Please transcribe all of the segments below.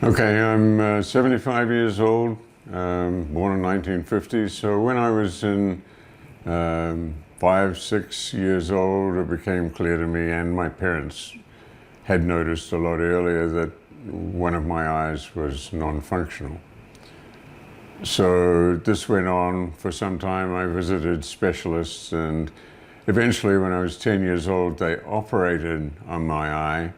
Okay, I'm 75 years old, born in 1950. So when I was in 5, 6 years old, it became clear to me, and my parents had noticed a lot earlier, that one of my eyes was non-functional. So this went on for some time. I visited specialists, and eventually when I was 10 years old, they operated on my eye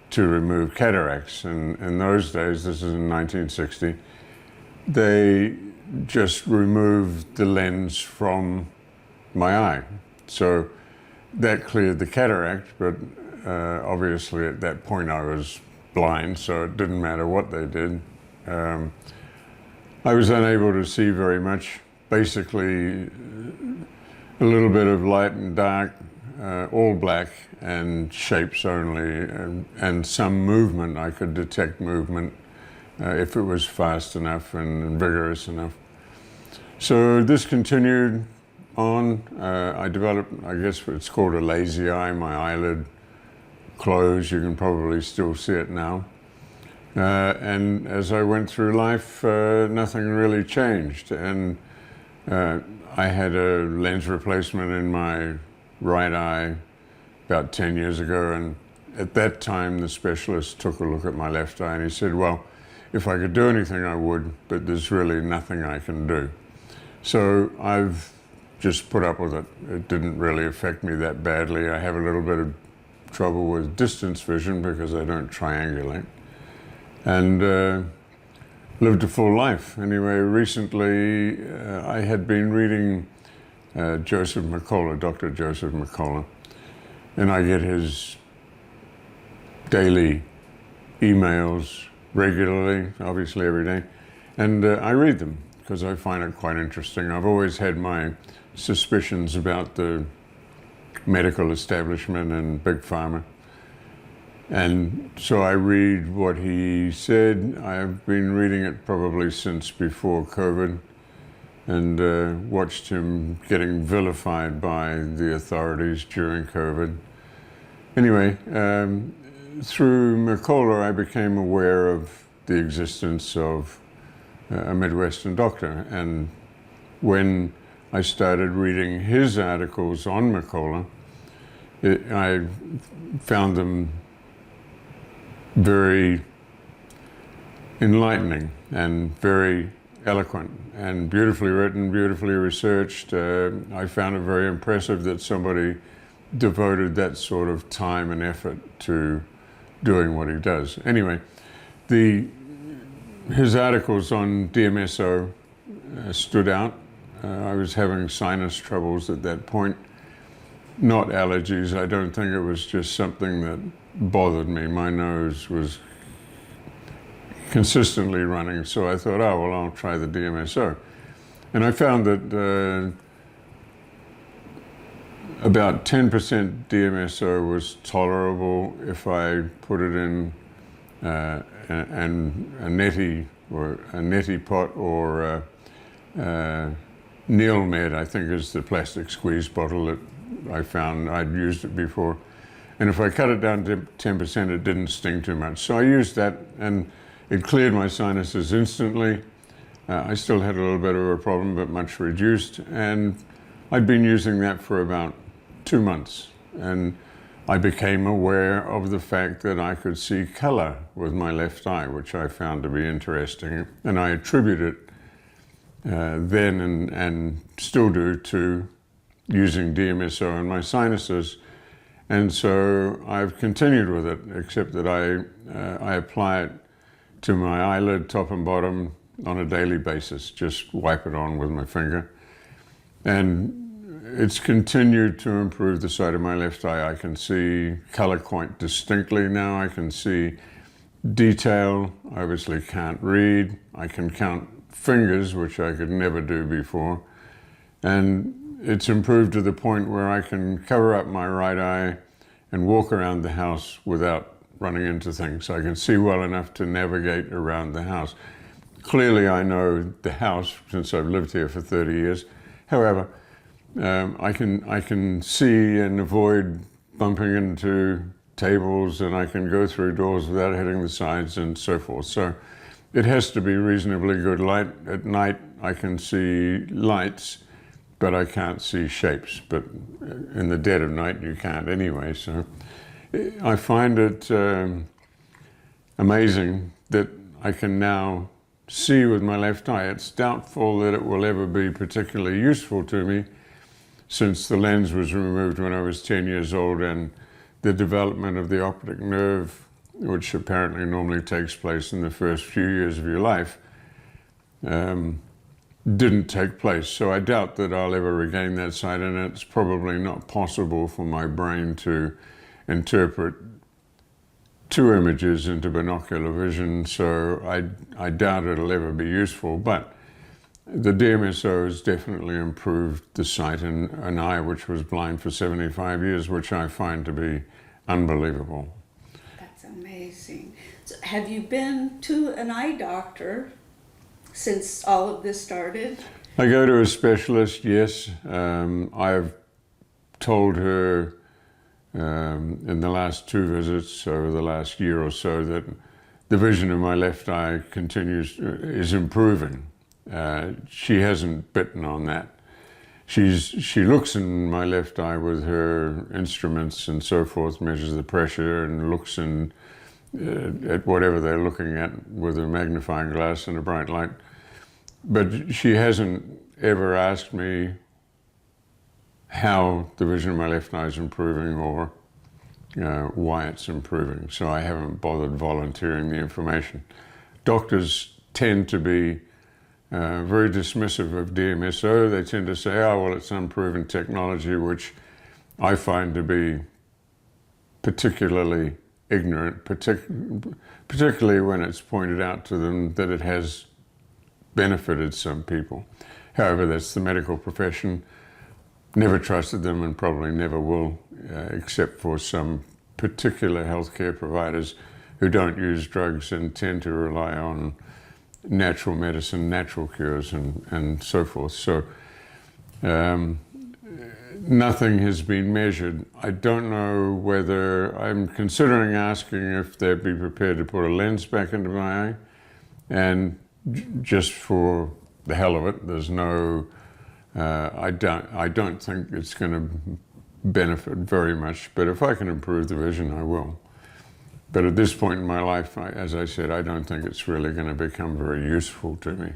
to remove cataracts. And in those days, this is in 1960, they just removed the lens from my eye. So that cleared the cataract, but obviously at that point I was blind, so it didn't matter what they did. I was unable to see very much, basically a little bit of light and dark, all black, and shapes only, and some movement. I could detect movement if it was fast enough and vigorous enough. So this continued on. I developed, I guess it's called a lazy eye. My eyelid closed. You can probably still see it now. And as I went through life, nothing really changed. And I had a lens replacement in my right eye about 10 years ago, and at that time the specialist took a look at my left eye and he said, well, if I could do anything I would, but there's really nothing I can do. So I've just put up with it. It didn't really affect me that badly. I have a little bit of trouble with distance vision because I don't triangulate, and lived a full life. Anyway, recently I had been reading Joseph McCullough, Dr. Joseph McCullough, and I get his daily emails regularly, obviously every day, and I read them because I find it quite interesting. I've always had my suspicions about the medical establishment and big pharma, and so I read what he said. I've been reading it probably since before COVID, and watched him getting vilified by the authorities during COVID. Anyway, through McCullough, I became aware of the existence of a Midwestern doctor, and when I started reading his articles on McCullough, I found them very enlightening and very eloquent and beautifully written, beautifully researched. I found it very impressive that somebody devoted that sort of time and effort to doing what he does. Anyway, his articles on DMSO stood out. I was having sinus troubles at that point, not allergies. I don't think it was just something that bothered me. My nose was consistently running, so I thought, oh, well, I'll try the DMSO. And I found that about 10% DMSO was tolerable if I put it in a neti pot, or Neilmed, I think is the plastic squeeze bottle that I found. I'd used it before. And if I cut it down to 10%, it didn't sting too much. So I used that, and it cleared my sinuses instantly. I still had a little bit of a problem, but much reduced. And I'd been using that for about 2 months. And I became aware of the fact that I could see color with my left eye, which I found to be interesting. And I attribute it then and still do to using DMSO in my sinuses. And so I've continued with it, except that I apply it to my eyelid, top and bottom, on a daily basis. Just wipe it on with my finger. And it's continued to improve the sight of my left eye. I can see color quite distinctly now. I can see detail. I obviously can't read. I can count fingers, which I could never do before. And it's improved to the point where I can cover up my right eye and walk around the house without running into things. I can see well enough to navigate around the house. Clearly, I know the house since I've lived here for 30 years. However, I can see and avoid bumping into tables, and I can go through doors without hitting the sides and so forth. So it has to be reasonably good light. At night I can see lights, but I can't see shapes. But in the dead of night you can't anyway. So I find it amazing that I can now see with my left eye. It's doubtful that it will ever be particularly useful to me, since the lens was removed when I was 10 years old, and the development of the optic nerve, which apparently normally takes place in the first few years of your life, didn't take place. So I doubt that I'll ever regain that sight, and it's probably not possible for my brain to interpret two images into binocular vision, so I doubt it'll ever be useful. But the DMSO has definitely improved the sight in an eye which was blind for 75 years, which I find to be unbelievable. That's amazing. So have you been to an eye doctor since all of this started? I go to a specialist, yes. I've told her in the last 2 visits over the last year or so that the vision of my left eye is improving. She hasn't bitten on that. She looks in my left eye with her instruments and so forth, measures the pressure and looks at whatever they're looking at with a magnifying glass and a bright light. But she hasn't ever asked me how the vision of my left eye is improving or why it's improving. So I haven't bothered volunteering the information. Doctors tend to be very dismissive of DMSO. They tend to say, oh, well, it's unproven technology, which I find to be particularly ignorant, particularly when it's pointed out to them that it has benefited some people. However, that's the medical profession. Never trusted them and probably never will, except for some particular healthcare providers who don't use drugs and tend to rely on natural medicine, natural cures, and so forth. So nothing has been measured. I don't know whether, I'm considering asking if they'd be prepared to put a lens back into my eye, and just for the hell of it, there's no, I don't think it's going to benefit very much, but if I can improve the vision, I will. But at this point in my life, as I said, I don't think it's really going to become very useful to me.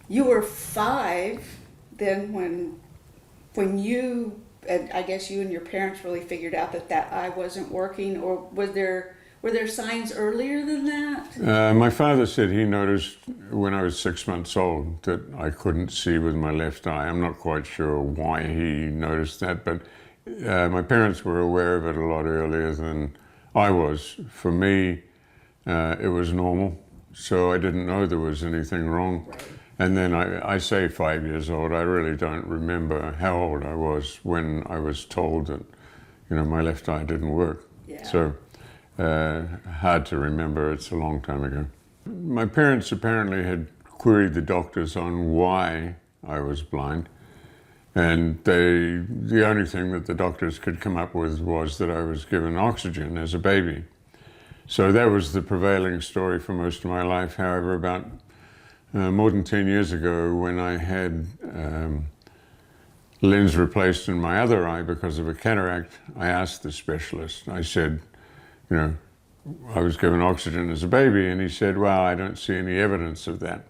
You were 5 then when you, and I guess you and your parents really figured out that eye wasn't working, or were there signs earlier than that? My father said he noticed when I was 6 months old that I couldn't see with my left eye. I'm not quite sure why he noticed that, but my parents were aware of it a lot earlier than I was. For me, it was normal, so I didn't know there was anything wrong. Right. And then I say 5 years old, I really don't remember how old I was when I was told that, my left eye didn't work. Yeah. So hard to remember, it's a long time ago. My parents apparently had queried the doctors on why I was blind, and the only thing that the doctors could come up with was that I was given oxygen as a baby. So that was the prevailing story for most of my life. However, about more than 10 years ago, when I had lens replaced in my other eye because of a cataract, I asked the specialist, I said, I was given oxygen as a baby, and he said, well, I don't see any evidence of that.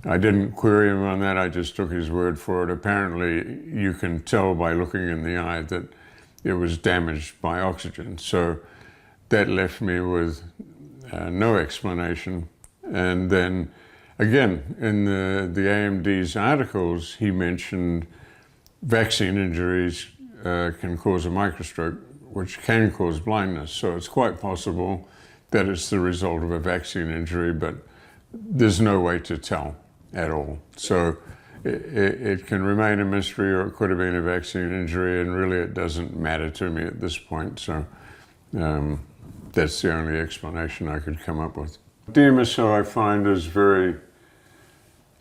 I didn't query him on that, I just took his word for it. Apparently, you can tell by looking in the eye that it was damaged by oxygen. So that left me with no explanation. And then, again, in the AMD's articles, he mentioned vaccine injuries can cause a microstroke, which can cause blindness. So it's quite possible that it's the result of a vaccine injury, but there's no way to tell at all. So it can remain a mystery, or it could have been a vaccine injury, and really it doesn't matter to me at this point. So that's the only explanation I could come up with. DMSO I find is very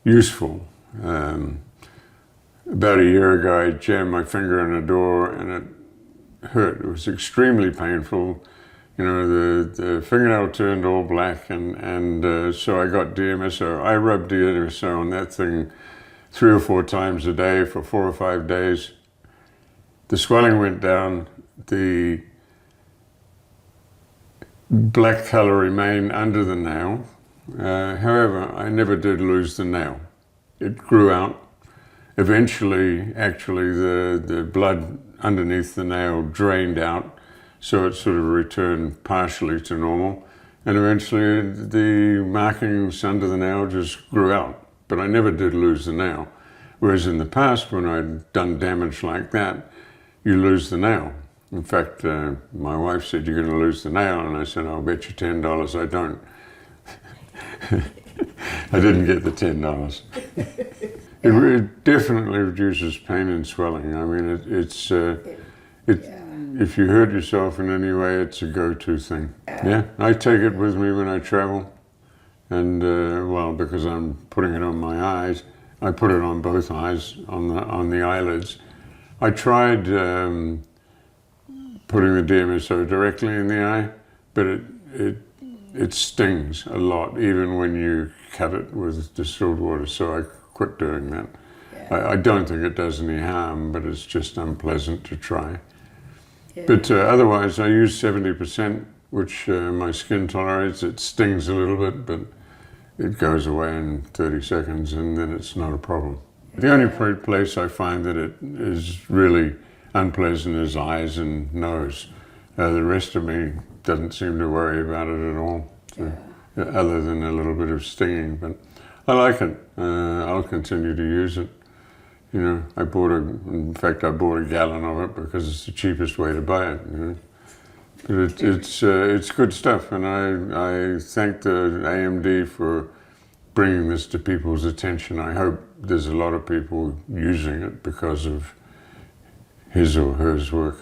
useful. About a year ago, I jammed my finger in a door and it hurt. It was extremely painful. You know, the fingernail turned all black, and so I got DMSO. I rubbed DMSO on that thing 3 or 4 times a day for 4 or 5 days. The swelling went down. The black color remained under the nail. However, I never did lose the nail. It grew out. Eventually, actually, the blood underneath the nail drained out, so it sort of returned partially to normal. And eventually, the markings under the nail just grew out. But I never did lose the nail. Whereas in the past, when I'd done damage like that, you lose the nail. In fact, my wife said, "You're going to lose the nail," and I said, "I'll bet you $10 I don't." I didn't get the $10. It definitely reduces pain and swelling. I mean, if you hurt yourself in any way, it's a go-to thing. Yeah, I take it with me when I travel, and well, because I'm putting it on my eyes, I put it on both eyes, on the eyelids. I tried putting the DMSO directly in the eye, but it stings a lot, even when you cut it with distilled water, so I quit doing that. Yeah. I don't think it does any harm, but it's just unpleasant to try. Yeah. But otherwise, I use 70%, which my skin tolerates. It stings a little bit, but it goes away in 30 seconds, and then it's not a problem. The only place I find that it is really unpleasant is eyes and nose. The rest of me doesn't seem to worry about it at all, so, other than a little bit of stinging. But I like it. I'll continue to use it. You know, in fact, I bought a gallon of it because it's the cheapest way to buy it. You know, but it's good stuff, and I thank the AMD for bringing this to people's attention. I hope there's a lot of people using it because of his or hers work.